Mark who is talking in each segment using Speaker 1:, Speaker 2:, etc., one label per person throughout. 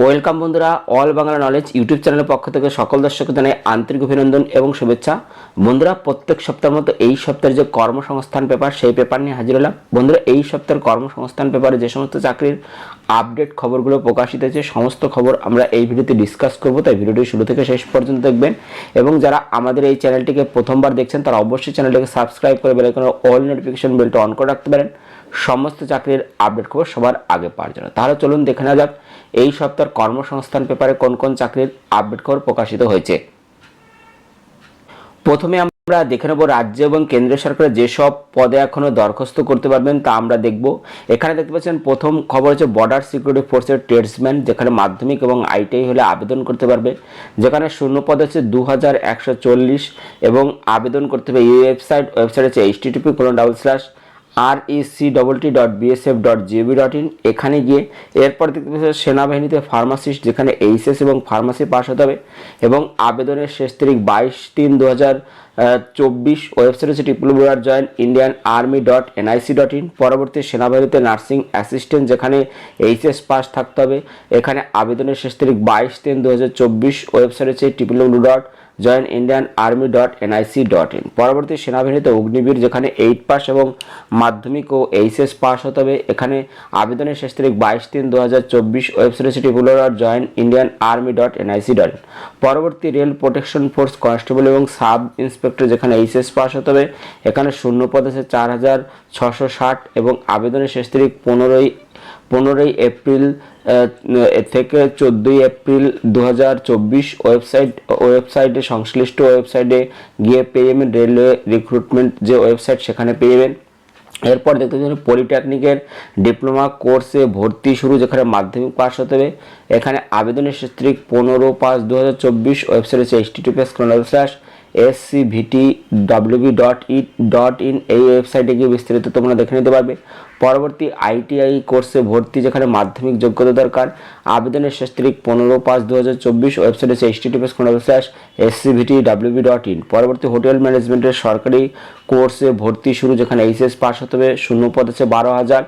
Speaker 1: Welcome বন্ধুরা, all Bangla knowledge YouTube চ্যানেলের পক্ষ থেকে সকল দর্শকদের জানাই আন্তরিক অভিনন্দন এবং শুভেচ্ছা। বন্ধুরা, প্রত্যেক সপ্তাহের মতো এই সপ্তাহের যে কর্মসংস্থান পেপার, সেই পেপার নিয়ে হাজির হলাম। বন্ধুরা, এই সপ্তাহের কর্মসংস্থান পেপারে যে সমস্ত চাকরির আপডেট খবরগুলো প্রকাশিত হয়েছে, সমস্ত খবর আমরা এই ভিডিওতে ডিসকাস করব, তাই ভিডিওটি শুরু থেকে শেষ পর্যন্ত দেখবেন। এবং যারা আমাদের এই চ্যানেলটিকে প্রথমবার দেখছেন তারা অবশ্যই চ্যানেলটিকে সাবস্ক্রাইব করে বেল আইকনের অল নোটিফিকেশন বেলটা অন করে রাখতে পারেন সমস্ত চাকরির আপডেট খবর সবার আগে পাওয়ার জন্য। তাহলে চলুন দেখে নেওয়া যাক এই সপ্তাহের কর্মসংস্থান পেপারে কোন কোন চাকরির আপডেট খবর প্রকাশিত হয়েছে। প্রথমে আমরা দেখে নেব রাজ্য এবং কেন্দ্রীয় সরকারের যেসব পদে এখনো দরখাস্ত করতে পারবেন তা আমরা দেখব। এখানে দেখতে পাচ্ছেন প্রথম খবর হচ্ছে বর্ডার সিকিউরিটি ফোর্সের ট্রেডসম্যান, যেখানে মাধ্যমিক এবং আইটিআই হলে আবেদন করতে পারবে, যেখানে শূন্য পদ হচ্ছে 2140 এবং আবেদন করতে হবে এই ওয়েবসাইট হচ্ছে http://rec.bsf.gov.in। এখানে গিয়ে এরপর দেখতে পাচ্ছেন সেনাবাহিনীতে ফার্মাসিস্ট, যেখানে এইচএস এবং ফার্মাসি পাস হতে হবে এবং আবেদনের শেষ তারিখ 22/3/2024। ওয়েবসাইট হচ্ছে www.joinindianarmy.nic.in। পরবর্তী সেনাবাহিনীতে নার্সিং অ্যাসিস্ট্যান্ট, যেখানে এইচএস পাস থাকতে হবে, এখানে আবেদনের শেষ তারিখ 22/3/2024। ওয়েবসাইট হচ্ছে www.joinindianarmy.nic.in। পরবর্তী সেনাবাহিনীতে অগ্নিবীর, যেখানে 8 পাস এবং মাধ্যমিক ও এইচএস পাস হতে হবে, এখানে আবেদনের শেষ তারিখ 22/3/2024। ওয়েবসাইট হচ্ছে www.joinindianarmy.nic.in। পরবর্তী রেল প্রোটেকশন ফোর্স কনস্টেবল এবং সাব ইন্সপেক্টর, যেখানে এইচএস পাস হতে হবে, এখানে শূন্য পদ আছে 4660 এবং আবেদনের শেষ তারিখ 15 এপ্রিল থেকে 14 এপ্রিল 2024। ওয়েবসাইটে সংশ্লিষ্ট ওয়েবসাইটে গিয়ে পেয়ে যাবেন রেলওয়ে রিক্রুটমেন্ট যে ওয়েবসাইট, সেখানে পেয়ে যাবেন। এরপর দেখতে পাচ্ছেন পলিটেকনিকের ডিপ্লোমা কোর্সে ভর্তি শুরু, যেখানে মাধ্যমিক পাস হতে হবে, এখানে আবেদনের শেষ তারিখ 15/5/2024। ওয়েবসাইট হচ্ছে https://scvtwb.in। এই ওয়েবসাইটে গিয়ে বিস্তারিত তোমরা দেখে নিতে পারবে। পরবর্তী আইটিআই কোর্সে ভর্তি, যেখানে মাধ্যমিক যোগ্যতা দরকার, আবেদনের শেষ তারিখ 15/5/2024। ওয়েবসাইট হচ্ছে https://scvtwb.in। পরবর্তী হোটেল ম্যানেজমেন্টের সরকারি কোর্সে ভর্তি শুরু, যেখানে এইচএস পাস হতে হবে, শূন্য পদ আছে 12,000,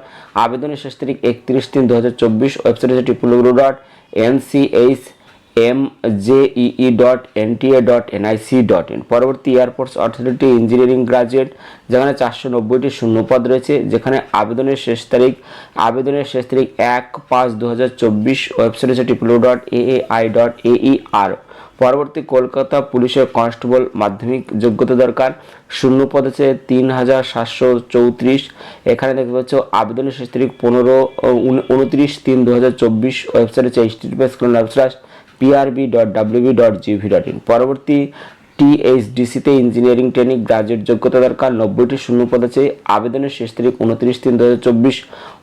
Speaker 1: আবেদনের শেষ তারিখ 31/3/2024। ওয়েবসাইট হচ্ছে www.nchmjee.nta.nic.in। পরবর্তী এয়ারফোর্স অথরিটি ইঞ্জিনিয়ারিং গ্রাজুয়েট, যেখানে 490টি শূন্য পদ রয়েছে, যেখানে আবেদনের শেষ তারিখ 1/5/2024। ওয়েবসাইট হচ্ছে www.aai.aer। পরবর্তী কলকাতা পুলিশের কনস্টেবল, মাধ্যমিক যোগ্যতা দরকার, শূন্য পদ আছে 3734। এখানে দেখতে পাচ্ছ আবেদনের শেষ তারিখ 29/3/2024। ওয়েবসাইট হচ্ছে https://prb.wb.gv.in। পরবর্তী টিএইচডিসিতে ইঞ্জিনিয়ারিং ট্রেনিং গ্রাজুয়েট যোগ্যতা দরকার, 90টি শূন্য পদ আছে, আবেদনের শেষ তারিখ 29/3/2024।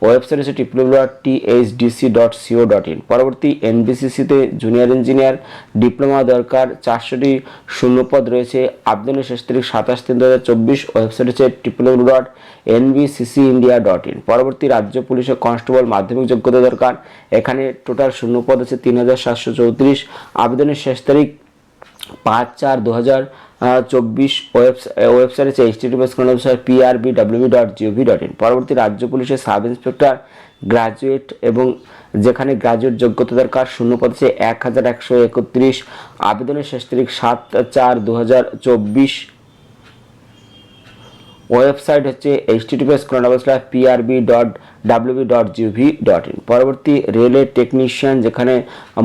Speaker 1: ওয়েবসাইট হচ্ছে www.thdc.co.in। পরবর্তী এনবিসিসিতে জুনিয়র ইঞ্জিনিয়ার ডিপ্লোমা দরকার, 400টি শূন্য পদ রয়েছে, আবেদনের শেষ তারিখ 27/3/2024। ওয়েবসাইট হচ্ছে www.nbccindia.in। পরবর্তী রাজ্য পুলিশের কনস্টেবল, মাধ্যমিক যোগ্যতা দরকার, এখানে টোটাল শূন্য পদ আছে 3734। আবেদনের শেষ তারিখ 5/4/2024। ওয়েবসাইট হচ্ছে https://prb.wb.gov.in। পরবর্তী রাজ্য পুলিশের সাব ইন্সপেক্টর গ্রাজুয়েট, এবং যেখানে গ্রাজুয়েট যোগ্যতা দরকার, শূন্য পদ আছে 1131। আবেদনের শেষ তারিখ 7/4/2024। ওয়েবসাইট হচ্ছে https://prb.wb.gov.in। পরবর্তী রেলওয়ে টেকনিশিয়ান, যেখানে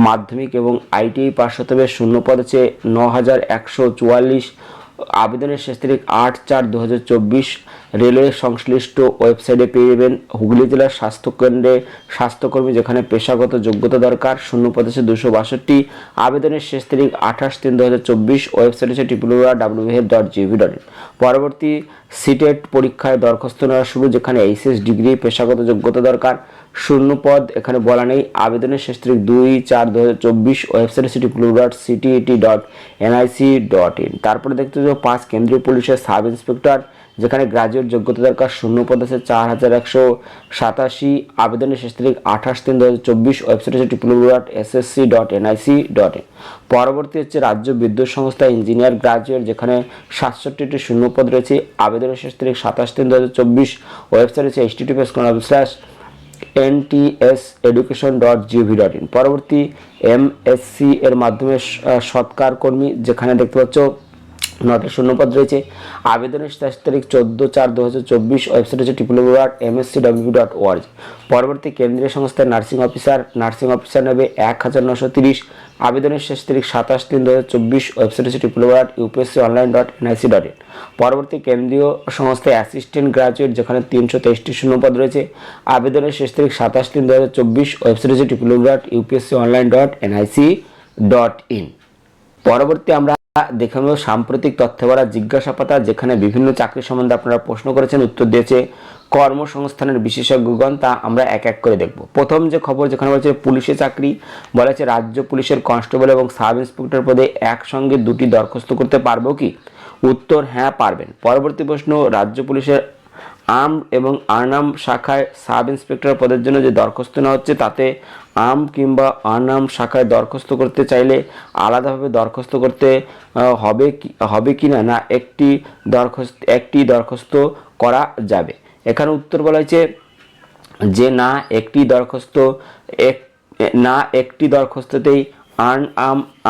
Speaker 1: মাধ্যমিক এবং আইটিআই পাস হতে হবে, শূন্য পদ আছে 9144। আবেদনের শেষ তারিখ 8/4/2024। রেলওয়ে সংশ্লিষ্ট ওয়েবসাইটে পেয়ে যাবেন। হুগলি জেলার স্বাস্থ্যকেন্দ্রে স্বাস্থ্যকর্মী, যেখানে পেশাগত যোগ্যতা দরকার, শূন্য পদ আছে 262। আবেদনের শেষ তারিখ 28/3/2024। ওয়েবসাইট হচ্ছে www.wf.gv.in। পরবর্তী সিটেট পরীক্ষায় দরখাস্ত নেওয়া শুরু, যেখানে এইচএস ডিগ্রি পেশাগত যোগ্যতা দরকার, শূন্য পদ এখানে বলা নেই, আবেদনের শেষ তারিখ 2/4/2024। ওয়েবসাইট হচ্ছে www.ctet.nic.in। তারপরে দেখতে পাবো 5 কেন্দ্রীয় পুলিশের সাব ইন্সপেক্টর, যেখানে গ্রাজুয়েট যোগ্যতা দরকার, শূন্য পদ আছে 4187। আবেদনের শেষ তারিখ 28/3/2024। ওয়েবসাইট হচ্ছে www.ssc.nic.in। পরবর্তী হচ্ছে রাজ্য বিদ্যুৎ সংস্থা ইঞ্জিনিয়ার গ্রাজুয়েট, যেখানে 67টি শূন্য পদ রয়েছে, আবেদনের শেষ তারিখ 27/3/2024। ওয়েবসাইট হচ্ছে https:// nts.education.gov.in। পরবর্তী এমএসসি এর মাধ্যমে সৎকার কর্মী, যেখানে দেখতে পাচ্ছ 9টি শূন্যপদ রয়েছে। আবেদনের শেষ তারিখ 14/4/2024। ওয়েবসাইট হচ্ছে www.mscwp.org। পরবর্তী কেন্দ্রীয় সংস্থার নার্সিং অফিসার নেবে 1930। আবেদনের শেষ তারিখ 27/3/2024। ওয়েবসাইট হচ্ছে www.upsconline.nic.in। পরবর্তী কেন্দ্রীয় সংস্থায় অ্যাসিস্ট্যান্ট গ্রাজুয়েট, যেখানে 323টি শূন্যপদ রয়েছে। আবেদনের শেষ তারিখ 27/3/2024। ওয়েবসাইট হচ্ছে www.upsconline.nic.in। পরবর্তী আমরা দেখে নেব সাম্প্রতিক তথ্যভরা জিজ্ঞাসাপাতা, যেখানে বিভিন্ন চাকরি সম্বন্ধে আপনারা প্রশ্ন করেছেন, উত্তর দিয়েছে কর্মসংস্থানের বিশেষজ্ঞগণ। তা আমরা এক এক করে দেখব। প্রথম যে খবর, যেখানে বলছে পুলিশে চাকরি, বলা আছে রাজ্য পুলিশের কনস্টেবল এবং সাব ইন্সপেক্টর পদে একসঙ্গে 2টি দরখাস্ত করতে পারবো কি? উত্তর হ্যাঁ পারবেন। পরবর্তী প্রশ্ন, রাজ্য পুলিশের আর্ম এবং আনআর্ম শাখায় সাব ইন্সপেক্টর পদের জন্য যে দরখাস্ত নেওয়া হচ্ছে, তাতে আর্ম কিংবা আনআর্ম শাখায় দরখাস্ত করতে চাইলে আলাদাভাবে দরখাস্ত করতে হবে কি না একটি দরখাস্ত করা যাবে? এখানে উত্তর বলা হয়েছে যে না, একটি দরখাস্ততেই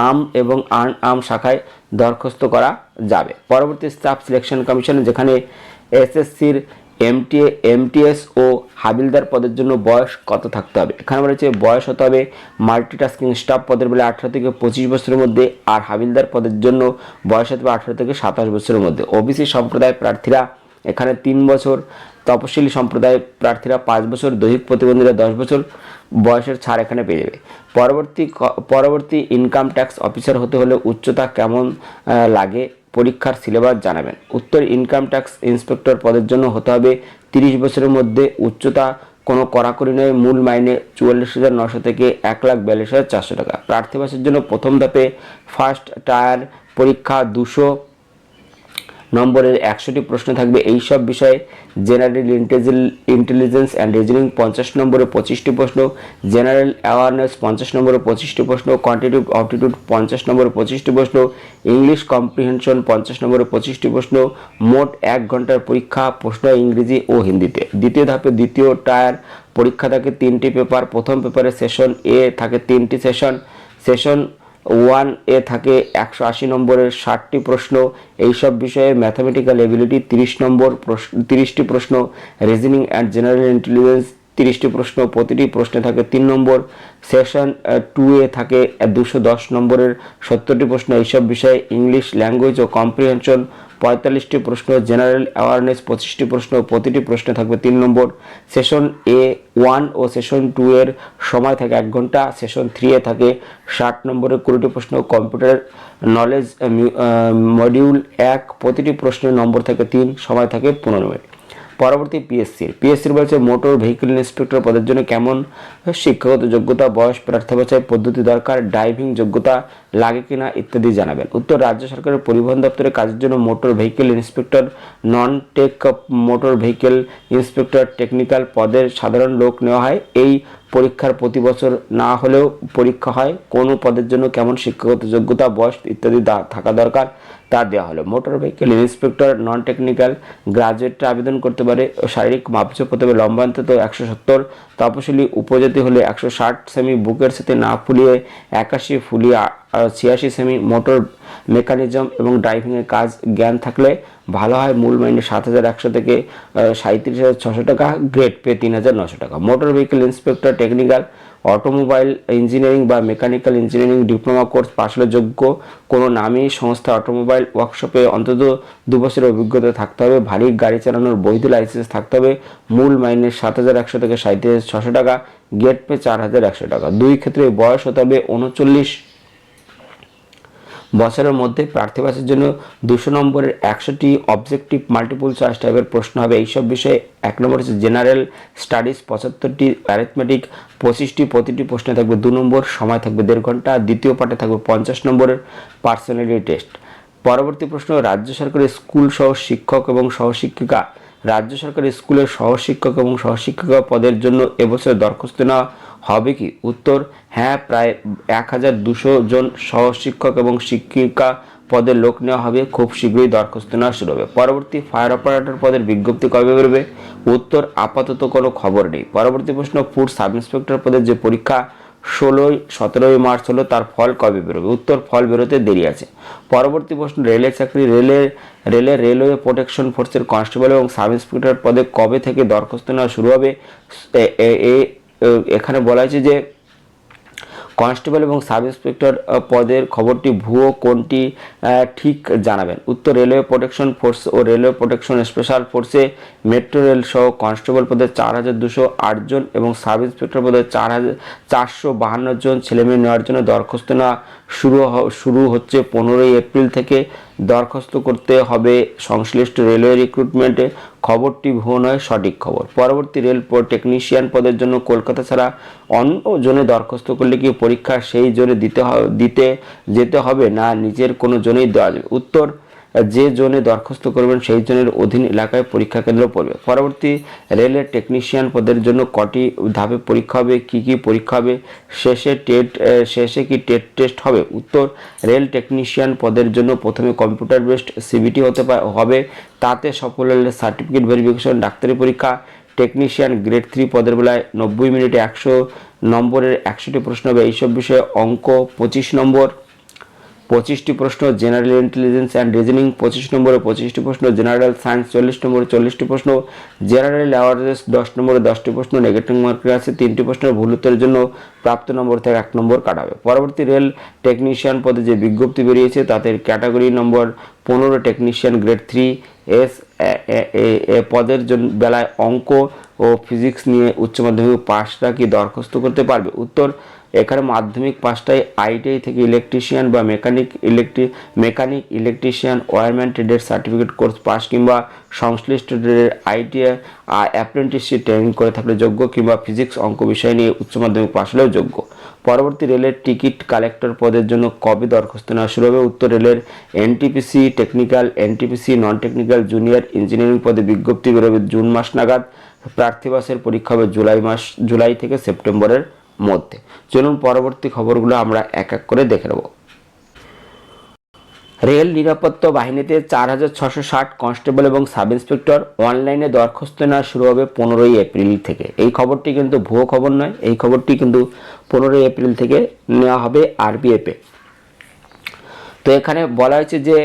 Speaker 1: আর্ম এবং আনআর্ম শাখায় দরখাস্ত করা যাবে। পরবর্তী স্টাফ সিলেকশন কমিশন, যেখানে এসএসসির এমটিএস ও হাবিলদার পদের জন্য বয়স কত থাকতে হবে? এখানে বলেছে বয়স হতে হবে মাল্টিটাস্কিং স্টাফ পদের বেলা 18 থেকে 25 বছরের মধ্যে, আর হাবিলদার পদের জন্য বয়স হতে হবে 18 থেকে 27 বছরের মধ্যে। ওবিসি সম্প্রদায়ের প্রার্থীরা এখানে 3 বছর, তপশিলি সম্প্রদায়ের প্রার্থীরা 5 বছর, দৈহিক প্রতিবন্ধীরা 10 বছর বয়সের ছাড় এখানে পেয়ে যাবে। পরবর্তী ইনকাম ট্যাক্স অফিসার হতে হলে উচ্চতা কেমন লাগে? পরীক্ষার সিলেবাস জানাবেন। উত্তর, ইনকাম ট্যাক্স ইন্সপেক্টর পদের জন্য হতে হবে 30 বছরের মধ্যে, উচ্চতা কোনো কড়াকড়ি নয়, মূল মাইনে 44,900 থেকে 1,42,400 টাকা। প্রার্থীবাসের জন্য প্রথম ধাপে ফার্স্ট টায়ার পরীক্ষা 200 নম্বরের 100টি প্রশ্ন থাকবে এই সব বিষয়ে। জেনারেল ইন্টেলিজেন্স অ্যান্ড রিজনিং 50 নম্বরে 25টি প্রশ্ন, জেনারেল অ্যাওয়ারনেস 50 নম্বরে 25টি প্রশ্ন, কোয়ান্টিটিভ অপটিটিউড 50 নম্বরে 25টি প্রশ্ন, ইংলিশ কম্প্রিহেনশন 50 নম্বরে 25টি প্রশ্ন। মোট 1 ঘন্টার পরীক্ষা, প্রশ্ন ইংরেজি ও হিন্দিতে। দ্বিতীয় ধাপে দ্বিতীয় টায়ার পরীক্ষা থাকে 3টি পেপার। প্রথম পেপারে সেশন এ থাকে 3টি সেশন 1 এ থাকে 180 নম্বরের 60টি প্রশ্ন। এইসব বিষয়ে ম্যাথামেটিক্যাল এবিলিটি 30টি প্রশ্ন, রিজনিং অ্যান্ড জেনারেল ইন্টেলিজেন্স 30টি প্রশ্ন, প্রতিটি প্রশ্নে থাকে 3 নম্বর। সেশন 2 এ থাকে 210 নম্বরের 70টি প্রশ্ন। এইসব বিষয়ে ইংলিশ ল্যাঙ্গুয়েজ ও কম্প্রিহেনশন 45টি প্রশ্ন, জেনারেল অ্যাওয়ারনেস 25টি প্রশ্ন, প্রতিটি প্রশ্নে থাকবে 3 নম্বর। সেশন A1 ও সেশন 2 এর সময় থাকে 1 ঘন্টা। সেশন 3 এ থাকে 60 নম্বরের 20টি প্রশ্ন। কম্পিউটার নলেজ মডিউল 1, প্রতিটি প্রশ্নের নম্বর থাকে 3, সময় থাকে 15 মিনিট। পরবর্তী পিএসসির বলছে মোটর ভেহিকল ইন্সপেক্টর পদের জন্য কেমন শিক্ষাগত যোগ্যতা, বয়স, প্রার্থী বাছাই পদ্ধতি দরকার, ড্রাইভিং যোগ্যতা লাগে কিনা ইত্যাদি জানাবেন। উত্তর, রাজ্য সরকারের পরিবহন দপ্তরে কাজের জন্য motor vehicle inspector, non tech motor vehicle inspector technical পদের সাধারণ লোক নেওয়া হয়। এই পরীক্ষার প্রতি বছর না হলেও পরীক্ষা হয়। কোনো পদের জন্য কেমন শিক্ষাগত যোগ্যতা, বয়স ইত্যাদি থাকা দরকার তা দেওয়া হলো। Motor vehicle inspector non technical গ্রাজুয়েটরা আবেদন করতে পারে। শারীরিক মাপজোক হতে হবে লম্বান্তত 170, তপশিলি উপজাতি হলে 160 সেমি, বুকের সাথে না ফুলিয়ে 81, ফুলিয়ে 86 সেমি। মোটর মেকানিজম এবং ড্রাইভিংয়ের কাজ জ্ঞান থাকলে ভালো হয়। মূল মাইনে 7,100 থেকে 37,600 টাকা, গ্রেড পে 3,900 টাকা। Motor vehicle inspector technical automobile engineering বা mechanical engineering diploma course pass হলে যোগ্য। কোনো নামী সংস্থা অটোমোবাইল ওয়ার্কশপে অন্তত 2 বছরের অভিজ্ঞতা থাকতে হবে। ভারী গাড়ি চালানোর বৈধ লাইসেন্স থাকতে হবে। মূল মাইনে 7,100 থেকে 37,600 টাকা, গেট পে 4,100 টাকা। 2 ক্ষেত্রে বয়স হতে হবে 39 বছরের মধ্যে। প্রার্থীবাসের জন্য 200 নম্বরের 100টি অবজেক্টিভ মাল্টিপল চয়েস টাইপের প্রশ্ন হবে এইসব বিষয়ে। 1 নম্বর হচ্ছে জেনারেল স্টাডিজ 75টি, অ্যারিথমেটিক 25টি, প্রতিটি প্রশ্নে থাকবে 2 নম্বর, সময় থাকবে 1.5 ঘন্টা। দ্বিতীয় পাঠে থাকবে 50 নম্বরের পার্সোনালিটি টেস্ট। পরবর্তী প্রশ্ন, রাজ্য সরকারের স্কুল সহ শিক্ষক এবং সহশিক্ষিকা, রাজ্য সরকারের স্কুলের সহশিক্ষক এবং সহশিক্ষিকা পদের জন্য এবছর দরখাস্ত নেওয়া হবে কি? উত্তর, হ্যাঁ, প্রায় 1,200 জন সহশিক্ষক এবং শিক্ষিকা পদে লোক নেওয়া হবে, খুব শীঘ্রই দরখাস্ত নেওয়া শুরু হবে। পরবর্তী ফায়ার অপারেটর পদের বিজ্ঞপ্তি কবে বেরোবে? উত্তর আপাতত কোনো খবর নেই। পরবর্তী প্রশ্ন, ফুড সাব ইন্সপেক্টর পদের যে পরীক্ষা 17 মার্চ হলো, তার ফল কবে বেরোবে? উত্তর ফল বেরোতে দেরি আছে। পরবর্তী প্রশ্ন, রেলের চাকরি রেলওয়ে প্রোটেকশন ফোর্সের কনস্টেবল এবং সাব ইন্সপেক্টর পদে কবে থেকে দরখাস্ত নেওয়া শুরু হবে? এখানে বলা হয়েছে যে কনস্টেবল এবং সাব ইন্সপেক্টর পদের খবরটি ভুয়ো, কোনটি ঠিক জানাবেন? উত্তর রেলওয়ে প্রোটেকশন ফোর্স ও রেলওয়ে প্রোটেকশন স্পেশাল ফোর্সে মেট্রো রেল সহ কনস্টেবল পদে 4208 জন এবং সাব ইন্সপেক্টর পদে 4452 জন ছেলেমেয়ে নেওয়ার জন্য দরখাস্ত নেওয়া শুরু হচ্ছে 15 এপ্রিল থেকে। দরখাস্ত করতে হবে সংশ্লিষ্ট রেলওয়ে রিক্রুটমেন্টে। খবরটি ভুয়ো নয়, সঠিক খবর। পরবর্তী রেল টেকনিশিয়ান পদের জন্য কলকাতা ছাড়া অন্য জোনে দরখাস্ত করলে কি পরীক্ষা সেই জোনে দিতে যেতে হবে, না নিজের কোনো জোনেই দেওয়া যাবে? উত্তর যে জোনে দরখাস্ত করবেন সেই জোনের অধীন এলাকায় পরীক্ষা কেন্দ্র পড়বে। পরবর্তী রেলের টেকনিশিয়ান পদের জন্য কটি ধাপে পরীক্ষা হবে, কি কি পরীক্ষা হবে, শেষে কি টেস্ট হবে? উত্তর রেল টেকনিশিয়ান পদের জন্য প্রথমে কম্পিউটার বেসড সিবিটি হবে, তাতে সফল হলে সার্টিফিকেট ভেরিফিকেশন, ডাক্তারি পরীক্ষা। টেকনিশিয়ান গ্রেড 3 পদের বেলায় 90 মিনিটে 100 নম্বরের 100টি প্রশ্ন হবে। এইসব বিষয়ে অঙ্ক 25 নম্বর, 25টি প্রশ্ন জেনারেল ইন্টেলিজেন্স অ্যান্ড রিজনিং 25 নম্বরে 25টি প্রশ্ন, জেনারেল সায়েন্স 40 নম্বরে 40টি প্রশ্ন, জেনারেল অ্যাওয়ারনেস 10 নম্বরে 10টি প্রশ্ন। নেগেটিভ মার্কের আছে 3টি প্রশ্নের ভুল উত্তরের জন্য প্রাপ্ত নম্বর থেকে 1 নম্বর কাটা হবে। পরবর্তী রেল টেকনিশিয়ান পদে যে বিজ্ঞপ্তি বেরিয়েছে তাতে ক্যাটাগরি নম্বর 15 টেকনিশিয়ান গ্রেড 3 এস পদের জন্য বেলায় অঙ্ক ও ফিজিক্স নিয়ে উচ্চ মাধ্যমিক পাশটা কি দরখাস্ত করতে পারবে? উত্তর এখানে মাধ্যমিক পাশটায় আইটিআই থেকে ইলেকট্রিশিয়ান বা মেকানিক, ইলেকট্রিশিয়ান, ওয়্যারম্যান ট্রেডের সার্টিফিকেট কোর্স পাস কিংবা সংশ্লিষ্ট ট্রেডের আইটিআই অ্যাপ্রেন্টিসশিপ ট্রেনিং করে থাকলে যোগ্য, কিংবা ফিজিক্স অঙ্ক বিষয় নিয়ে উচ্চ মাধ্যমিক পাশ হলেও যোগ্য। পরবর্তী রেলের টিকিট কালেক্টর পদের জন্য কবে দরখাস্ত নেওয়া শুরু হবে? উত্তর রেলের NTPC technical, NTPC non technical, junior engineering পদে বিজ্ঞপ্তি বেরোবে জুন মাস নাগাদ। প্রার্থীবাসের পরীক্ষা হবে জুলাই থেকে সেপ্টেম্বরের মধ্যে। চলুন পরবর্তী খবরগুলো আমরা এক এক করে দেখে নেব। রেল নিরাপত্তা বাহিনীতে 4660 কনস্টেবল এবং সাব ইন্সপেক্টর অনলাইনে দরখাস্ত নেওয়া শুরু হবে 15 এপ্রিল থেকে। এই খবরটি কিন্তু ভুয়ো খবর নয়, এই খবরটি কিন্তু 15 এপ্রিল থেকে নেওয়া হবে আরপিএফে। তো এখানে বলা হয়েছে যে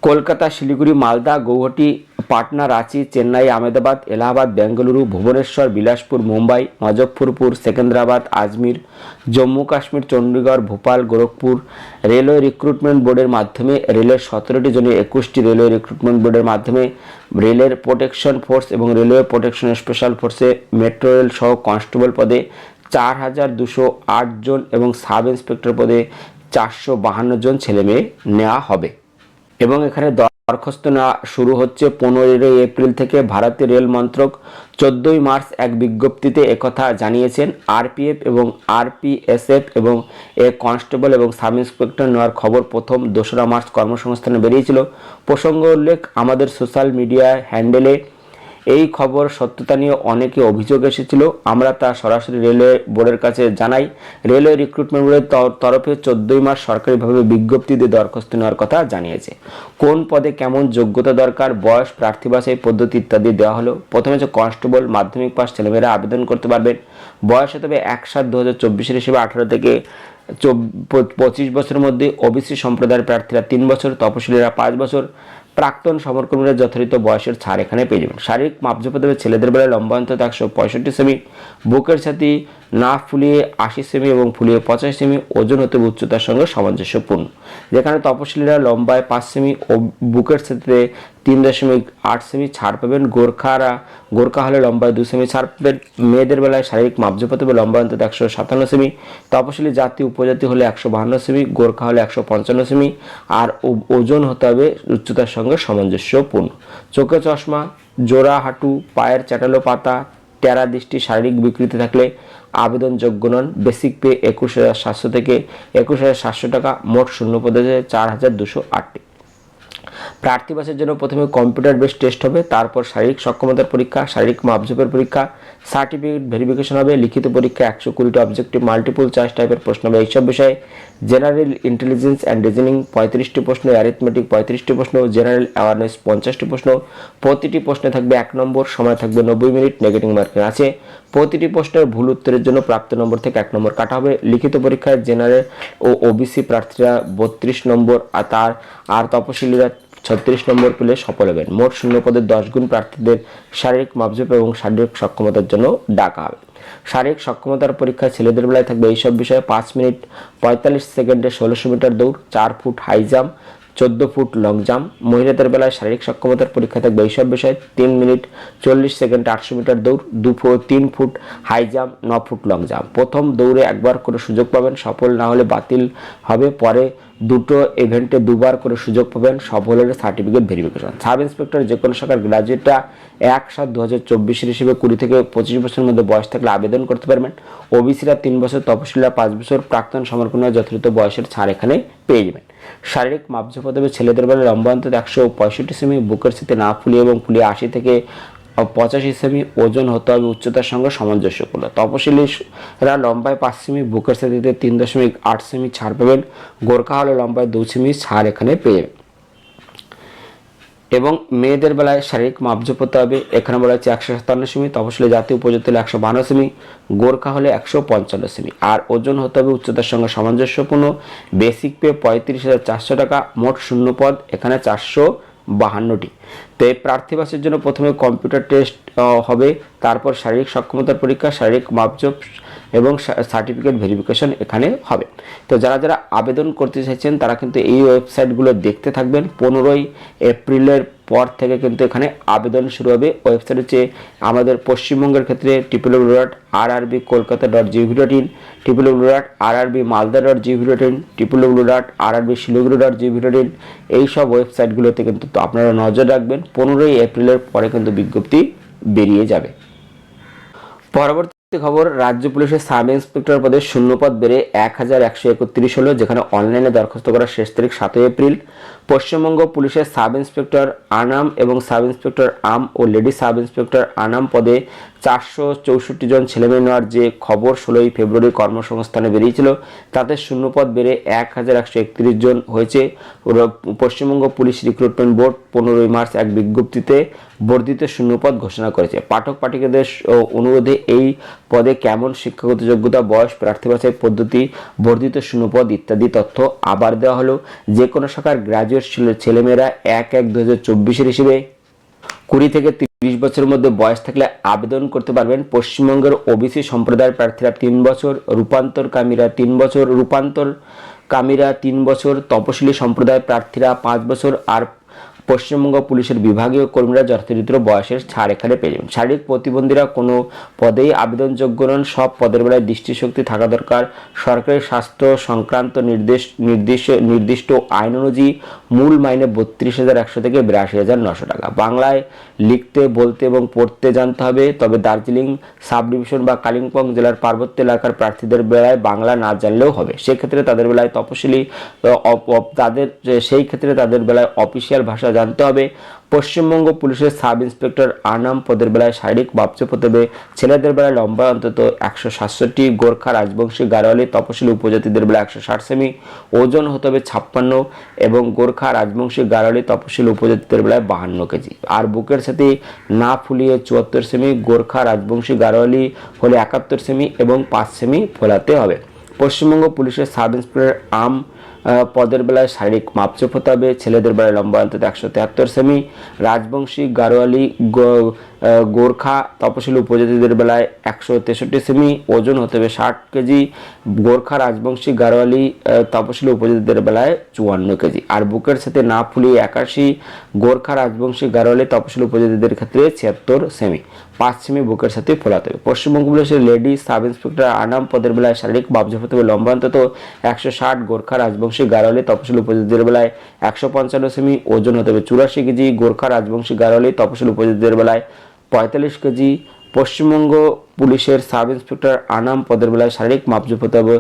Speaker 1: কলকাতা, শিলিগুড়ি, মালদা, গৌহাটি, পাটনা, রাঁচি, চেন্নাই, আহমেদাবাদ, এলাহাবাদ, বেঙ্গালুরু, ভুবনেশ্বর, বিলাসপুর, মুম্বাই, মুজফ্ফরপুর, সেকেন্দ্রাবাদ, আজমির, জম্মু কাশ্মীর, চণ্ডীগড়, ভোপাল, গোরখপুর রেলওয়ে রিক্রুটমেন্ট বোর্ডের মাধ্যমে রেলের 17টি জনে 21টি রেলওয়ে রিক্রুটমেন্ট বোর্ডের মাধ্যমে রেলের প্রোটেকশন ফোর্স এবং রেলওয়ে প্রোটেকশন স্পেশাল ফোর্সে মেট্রো রেল সহ কনস্টেবল পদে 4208 জন এবং সাব ইন্সপেক্টর পদে 452 জন ছেলেমেয়ে নেওয়া হবে। এবং এখানে দরখাস্ত নেওয়া শুরু হচ্ছে 15 এপ্রিল থেকে। ভারতীয় রেল মন্ত্রক 14 মার্চ এক বিজ্ঞপ্তিতে একথা জানিয়েছেন। আরপিএফ এবং আরপিএসএফ এবং কনস্টেবল এবং সাব ইন্সপেক্টর নেওয়ার খবর প্রথম 2রা মার্চ কর্মসংস্থানে বেরিয়েছিল। প্রসঙ্গ উল্লেখ, আমাদের সোশ্যাল মিডিয়া হ্যান্ডেলে এই খবর সত্যতা নিয়ে অনেকে অভিযোগ এসেছিল, আমরা তা সরাসরি রেলওয়ে বোর্ডের কাছে জানাই। রেলওয়ে রিক্রুটমেন্ট বোর্ডের তরফে 14 মার্চ সরকারিভাবে বিজ্ঞপ্তি দিয়ে দরখাস্ত নেওয়ার কথা জানিয়েছে। কোন পদে কেমন যোগ্যতা দরকার, বয়স, প্রার্থী বাছাই পদ্ধতি ইত্যাদি দেওয়া হলো। প্রথমে হচ্ছে কনস্টেবল, মাধ্যমিক পাস ছেলেমেয়েরা আবেদন করতে পারবেন। বয়স হতে হবে 1/7/2024 হিসেবে 18 থেকে 25 বছরের মধ্যে। ওবিসি সম্প্রদায়ের প্রার্থীরা 3 বছর, তপশিলীরা 5 বছর। প্রাক্তন সমরকর্মীরা যথাযথ বয়সের ছাড় এখানে পেয়ে যাবেন। শারীরিক মাপজোপা দেবে ছেলেদের বেলায় লম্বা অন্তত 165 সেমি, বুকের ছাতি না ফুলিয়ে 80 সেমি এবং ফুলিয়ে 85 সেমি, ওজন হতে উচ্চতার সঙ্গে সামঞ্জস্যপূর্ণ। যেখানে তপশিলীরা লম্বায় 5 সেমি ও বুকের ছাতিতে 3.8 সেমি ছাড় পাবেন। গোর্খা হলে লম্বায় 2 সেমি ছাড় পাবেন। মেয়েদের বেলায় শারীরিক মাপজোপা দেবে লম্বা অন্তত 157 সেমি, তপশিলি জাতি উপজাতি হলে 152 সেমি, গোর্খা হলে 155 সেমি, আর ওজন হতে হবে উচ্চতার সঙ্গে সামঞ্জস্যপূর্ণ। চোখে চশমা, জোড়া হাঁটু, পায়ের চাটালো পাতা, টেরা দৃষ্টি, শারীরিক বিকৃতি থাকলে আবেদনযোগ্য নন। বেসিক পে 21,700 থেকে 21,700 টাকা। মোট শূন্য পদে 4,208টি। প্রার্থী বাছাইয়ের জন্য প্রথমে কম্পিউটার বেসড টেস্ট হবে, তারপর শারীরিক সক্ষমতার পরীক্ষা, শারীরিক মাপঝোপের পরীক্ষা, সার্টিফিকেট ভেরিফিকেশন হবে, লিখিত পরীক্ষা 120টি অবজেক্টিভ মাল্টিপল চয়েস টাইপের প্রশ্ন হবে এইসব বিষয়ে, জেনারেল ইন্টেলিজেন্স অ্যান্ড রিজনিং 35টি প্রশ্ন, অ্যারিথমেটিক 35টি প্রশ্ন, জেনারেল অ্যাওয়ারনেস 50টি প্রশ্ন। প্রতিটি প্রশ্নে থাকবে 1 নম্বর, সময় থাকবে 90 মিনিট, নেগেটিভ মার্কিং আছে। প্রতিটি প্রশ্নের ভুল উত্তরের জন্য প্রাপ্ত নম্বর থেকে 1 নম্বর কাটা হবে। লিখিত পরীক্ষায় জেনারেল ও ওবিসি প্রার্থীরা 32 নম্বর আর তপশিলীরা 36 নম্বর পেলে সফল হবেন। মোট শূন্য পদের 10 গুণ প্রার্থীদের শারীরিক মাপঝোপ এবং শারীরিক সক্ষমতার জন্য ডাকা হবে। শারীরিক সক্ষমতার পরীক্ষায় ছেলেদের বেলায় থাকবে এইসব বিষয়ে: 5 মিনিট 45 সেকেন্ডে 1600 মিটার দৌড়, 4 foot high jump, 14 foot long jump. মহিলাদের বেলায় শারীরিক সক্ষমতার পরীক্ষা থাকবে এইসব বিষয়ে: 3 মিনিট 40 সেকেন্ডে 800 মিটার দৌড়, 3 foot high jump, 9 foot long jump. প্রথম দৌড়ে একবার করে সুযোগ পাবেন, সফল না হলে বাতিল হবে। পরে দুটো ইভেন্টে দুবার করে সুযোগ পাবেন, সফল হলে সার্টিফিকেট ভেরিফিকেশন। সাব ইন্সপেক্টর যে কোনো শাখার গ্রাজুয়েটরা 1/7/2024 হিসেবে 20 থেকে 25 বছরের মধ্যে বয়স থাকলে আবেদন করতে পারবেন। ওবিসিরা 3 বছর, তপশিলীরা 5 বছর, প্রাক্তন সমরকর্মীরা যথাযথ বয়সের ছাড় এখানে পেয়ে যাবেন। শারীরিক মাপঝোপ হবে ছেলেদের বেলায় লম্বা অন্তত 165 সেমি, বুকের সাথে না ফুলিয়ে এবং ফুলিয়ে 80 থেকে 85 সেমি, ওজন হতে হবে উচ্চতার সঙ্গে সামঞ্জস্যপূর্ণ। তপশিলীরা লম্বায় 5 সেমি, বুকের সাথে 3.8 সেমি ছাড় পাবেন। গোর্খা হলে লম্বায় 2 সেমি ছাড় এখানে পেয়ে যাবেন। এবং মেয়েদের বেলায় শারীরিক মাপঝোপ হতে হবে, এখানে বলা হচ্ছে 157 সেমি, তপশিলি জাতীয় উপজাতি হলে 152 সেমি, গোর্খা হলে 155 সেমি। আর ওজন হতে হবে উচ্চতার সঙ্গে সামঞ্জস্যপূর্ণ। বেসিক পে 35,400 টাকা, মোট শূন্য পদ এখানে 452টি। তো এই প্রার্থী বাছাইয়ের জন্য প্রথমে কম্পিউটার টেস্ট হবে, তারপর শারীরিক সক্ষমতার পরীক্ষা, শারীরিক মাপঝোপ এবং সার্টিফিকেট ভেরিফিকেশন এখানে হবে। তো যারা যারা আবেদন করতে চাইছেন তারা কিন্তু এই ওয়েবসাইটগুলো দেখতে থাকবেন। 15 এপ্রিলের পর থেকে কিন্তু এখানে আবেদন শুরু হবে। ওয়েবসাইট হচ্ছে আমাদের পশ্চিমবঙ্গের ক্ষেত্রে www.rrbkolkata.gov.in, www.rrbmalda.gov.in, www.rrbshiluguri.gov.in। এইসব ওয়েবসাইটগুলোতে কিন্তু আপনারা নজর রাখবেন। 15 এপ্রিলের পরে কিন্তু বিজ্ঞপ্তি বেরিয়ে যাবে। পরবর্তী খবর, রাজ্য পুলিশের সাব ইন্সপেক্টর পদে শূন্যপদ বেড়ে 1131 হলো, যেখানে অনলাইনে দরখাস্ত করার শেষ তারিখ 7 এপ্রিল। পশ্চিমবঙ্গ পুলিশের সাব ইন্সপেক্টর আনাম এবং সাব ইন্সপেক্টর আম ও লেডি সাব ইন্সপেক্টর আনাম পদে 464 জন ছেলেমেয়ে নেওয়ার যে খবর 16 ফেব্রুয়ারি কর্মসংস্থানে বেরিয়েছিল, তাতে শূন্যপদ বেড়ে 1131 জন হয়েছে। Paschimbanga police recruitment board 15 March এক বিজ্ঞপ্তিতে বর্ধিত শূন্যপদ ঘোষণা করেছে। পাঠক পাঠিকাদের অনুরোধে এই পদে কেমন শিক্ষাগত যোগ্যতা, বয়স, প্রার্থী বাছাই পদ্ধতি, বর্ধিত শূন্যপদ ইত্যাদি তথ্য আবার দেওয়া হলো। যে কোনো শাখার গ্রাজুয়েট ছেলেমেয়েরা 1/1/2024 হিসেবে 20 থেকে 30 বছরের মধ্যে বয়স থাকলে আবেদন করতে পারবেন। পশ্চিমবঙ্গের ওবিসি সম্প্রদায়ের প্রার্থীরা 3 বছর, রূপান্তরকামীরা 3 বছর, তপশিলি সম্প্রদায়ের প্রার্থীরা 5 বছর, আর পশ্চিমবঙ্গ পুলিশের বিভাগীয় কর্মীরা যথাযথ বয়সের ছাড় এখানে পেয়ে যাবেন। শারীরিক প্রতিবন্ধীরা কোনো পদেই আবেদনযোগ্য নন। সব পদের বেলায় দৃষ্টিশক্তি থাকা দরকার। সরকারি স্বাস্থ্য সংক্রান্ত নির্দিষ্ট আইন অনুযায়ী মূল মাইনে 32,100 থেকে 82,900 টাকা। বাংলায় লিখতে, বলতে এবং পড়তে জানতে হবে। তবে দার্জিলিং সাব ডিভিশন বা কালিম্পং জেলার পার্বত্য এলাকার প্রার্থীদের বেলায় বাংলা না জানলেও হবে। সেক্ষেত্রে তাদের বেলায় তাদের বেলায় অফিসিয়াল ভাষা জানতে হবে। পশ্চিমবঙ্গ পুলিশের সাব ইন্সপেক্টর আনাম পদের বেলায় শারীরিক মাপঝোপ হতে হবে। ছেলেদের বেলায় লম্বা অন্তত 167, গোর্খা রাজবংশী গাড়োয়ালি তপশিলি উপজাতিদের বেলায় 160 সেমি, ওজন হতে হবে 56, এবং গোর্খা রাজবংশী গাড়োয়ালি তপশিলি উপজাতিদের বেলায় 52 কেজি। আর বুকের সাথে না ফুলিয়ে 74 সেমি, গোর্খা রাজবংশী গাড়োয়ালি হলে 71 সেমি এবং 5 সেমি ফোলাতে হবে। পশ্চিমবঙ্গ পুলিশের সাব ইন্সপেক্টর আম পদের বেলায় শারীরিক মাপঝোপ হতে হবে। ছেলেদের বেলায় লম্বা অন্তত 173 সেমি, রাজবংশী গাড়োয়ালি গোর্খা তপশিলি উপজাতিদের বেলায় 163 সেমি, ওজন হতে হবে 60 কেজি। গোর্খা রাজবংশী গাড়োয়ালি তপশিলি উপজাতিদের বেলায় 54 কেজি। আর বুকের সাথে না ফুলিয়ে 81, গোর্খা রাজবংশী গাড়োয়ালি তপশিলি উপজাতিদের ক্ষেত্রে 76 সেমি, 5 সেমি বুকের সাথে ফোলাতে হবে। পশ্চিমবঙ্গ পুলিশের লেডি সাব ইন্সপেক্টর আনাম পদের বেলায় শারীরিক মাপঝোপ হতে হবে। লম্বা অন্তত 160, গোর্খা রাজবংশী গাড়োয়ালি তপশিলি উপজাতিদের বেলায় 155 সেমি, ওজন হতে হবে 84 কেজি। গোর্খা রাজবংশী গাড়োয়ালি তপশিলি উপজাতিদের বেলায় 45 কেজি, পশ্চিমবঙ্গ পুলিশের সাব ইন্সপেক্টর আনাম পদের বেলায় শারীরিক মাপজোপ হতে হবে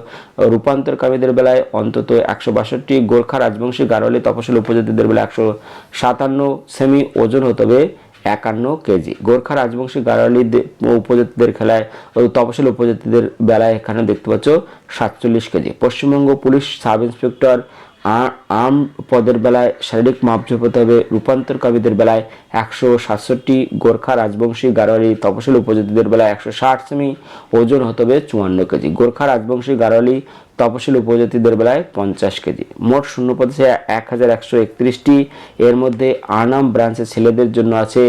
Speaker 1: রূপান্তরকামীদের বেলায় অন্তত 162, গোর্খা রাজবংশী গারোয়ালি তপশিলি উপজাতিদের বেলায় 157 সেমি, ওজন হতে হবে 51 কেজি। গোর্খা রাজবংশী গারোয়ালি উপজাতিদের খেলায় তপশিলি উপজাতিদের বেলায় এখানে দেখতে পাচ্ছ 47 KG. Paschimbanga police sub inspector arm পদের বেলায় শারীরিক মাপজোপ হতে হবে রূপান্তরকামীদের বেলায় 167, গোর্খা রাজবংশী গারোয়ালি তপশিলি উপজাতিদের বেলায় 160 সেমি, ওজন হতে হবে 54 কেজি। গোর্খা রাজবংশী গারোয়ালি তপশিলি উপজাতিদের বেলায় 50 কেজি। মোট শূন্যপদ আছে 1131টি। এর মধ্যে আনাম ব্রাঞ্চের ছেলেদের জন্য আছে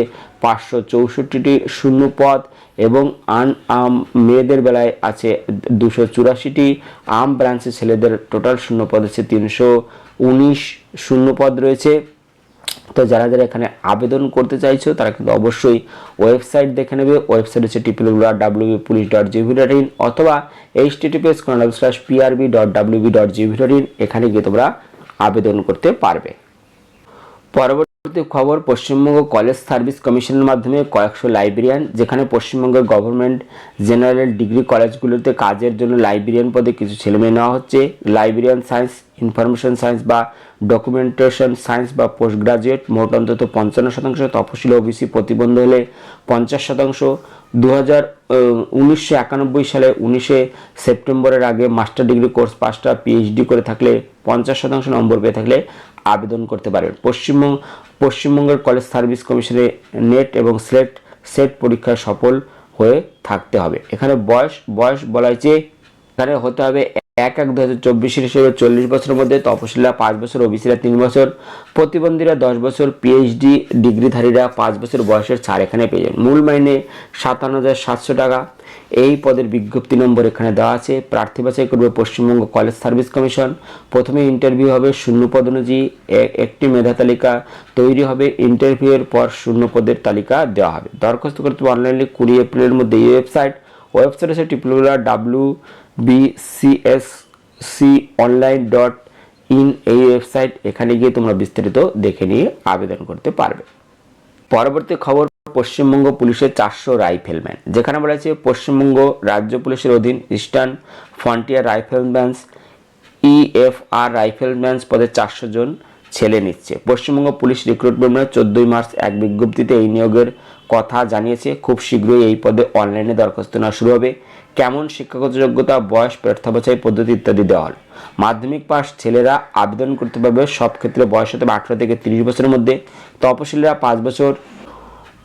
Speaker 1: 564টি শূন্যপদ এবং মেয়েদের বেলায় আছে 284টি। আর্ম ব্রাঞ্চের ছেলেদের টোটাল শূন্যপদ আছে 319 শূন্যপদ রয়েছে। তো যারা যারা এখানে আবেদন করতে চাইছো তারা কিন্তু অবশ্যই ওয়েবসাইট দেখে নেবে। ওয়েবসাইট হচ্ছে www.wbpolice.gov.in অথবা https://prb.wb.gov.in, এখানে গিয়ে তোমরা আবেদন করতে পারবে। পরবর্তী খবর, পশ্চিমবঙ্গ কলেজ সার্ভিস কমিশনের মাধ্যমে কয়েকশো লাইব্রেরিয়ান, যেখানে পশ্চিমবঙ্গের গভর্নমেন্ট জেনারেল ডিগ্রি কলেজগুলোতে কাজের জন্য লাইব্রেরিয়ান পদে কিছু ছেলেমেয়ে নেওয়া হচ্ছে। লাইব্রেরিয়ান সায়েন্স, ইনফরমেশন সায়েন্স বা ডকুমেন্টেশন সায়েন্স বা পোস্ট গ্রাজুয়েট, মোট অন্তত 55%, তপশিলি ওবিসি প্রতিবন্ধ হলে 50%। 1991 সালে 19 সেপ্টেম্বরের আগে মাস্টার ডিগ্রি কোর্স পাসটা পিএইচডি করে থাকলে 50% নম্বর পেয়ে থাকলে আবেদন করতে পারবেন। পশ্চিমবঙ্গের কলেজ সার্ভিস কমিশনে নেট এবং সেট পরীক্ষায় সফল হয়ে থাকতে হবে। এখানে বয়স বলা হয়েছে এখানে হতে হবে 1/1/2024 হিসেবে 40 বছরের মধ্যে, তপশিলীরা 5 বছর, ওবিসিরা 3 বছর, প্রতিবন্ধীরা 10 বছর, পিএইচডি ডিগ্রিধারীরা 5 বছর বয়সের ছাড় এখানে পেয়ে যাবেন। মূল মাইনে 57,700 টাকা। এই পদের বিজ্ঞপ্তি নম্বর এখানে দেওয়া আছে। প্রার্থী বাছাই করবে পশ্চিমবঙ্গ কলেজ সার্ভিস কমিশন। প্রথমে ইন্টারভিউ হবে শূন্যপদ অনুযায়ী, একটি মেধা তালিকা তৈরি হবে। ইন্টারভিউয়ের পর শূন্যপদের তালিকা দেওয়া হবে। দরখাস্ত করতে হবে অনলাইনে 20 এপ্রিলের মধ্যে। এই ওয়েবসাইট হচ্ছে www.bcsconline.in, এই ওয়েবসাইট। এখানে গিয়ে তোমরা বিস্তারিত দেখে নিয়ে আবেদন করতে পারবে। পরবর্তী খবর, পশ্চিমবঙ্গ পুলিশের 400 রাইফেলম্যান, যেখানে বলা হয়েছে পশ্চিমবঙ্গ রাজ্য পুলিশের অধীন ইস্টার্ন ফ্রন্টিয়ার রাইফেলম্যানস EFR রাইফেলম্যানস পদে 400 জন ছেলে নিচ্ছে। পশ্চিমবঙ্গ পুলিশ রিক্রুটমেন্ট 14 মার্চ এক বিজ্ঞপ্তিতে এই নিয়োগের কথা জানিয়েছে। খুব শীঘ্রই এই পদে অনলাইনে দরখাস্ত নেওয়া শুরু হবে। কেমন শিক্ষাগত যোগ্যতা, বয়স, প্রার্থী বাছাই পদ্ধতি ইত্যাদি দেওয়া হল। মাধ্যমিক পাস ছেলেরা আবেদন করতে পারবে। সব ক্ষেত্রে বয়স হতে 18 থেকে 30 বছরের মধ্যে। তপশিলীরা 5 বছর,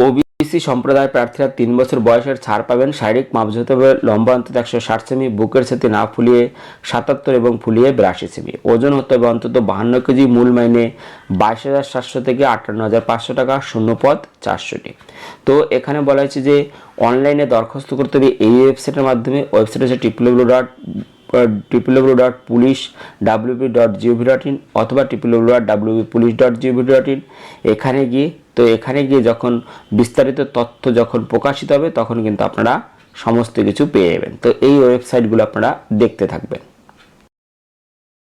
Speaker 1: ওবিসি সম্প্রদায় প্রার্থীরা 3 বছর বয়সের ছাড় পাবেন। শারীরিক মাপজোপ হতে হবে লম্বা অন্তত 160 সেমি, বুকের সাথে না ফুলিয়ে 77 এবং ফুলিয়ে 82 সেমি, ওজন হতে হবে অন্তত 52 কেজি। মূল মাইনে 22,700 থেকে 58,500 টাকা, শূন্যপদ 400টি। তো এখানে বলা হয়েছে যে অনলাইনে দরখাস্ত করতে হবে এই ওয়েবসাইটের মাধ্যমে। ওয়েবসাইট হচ্ছে www.police.wb.gov.in অথবা www.wbpolice.gov.in। এখানে গিয়ে যখন বিস্তারিত তথ্য যখন প্রকাশিত হবে তখন কিন্তু আপনারা সমস্ত কিছু পেয়ে যাবেন। তো এই ওয়েবসাইটগুলো আপনারা দেখতে থাকবেন।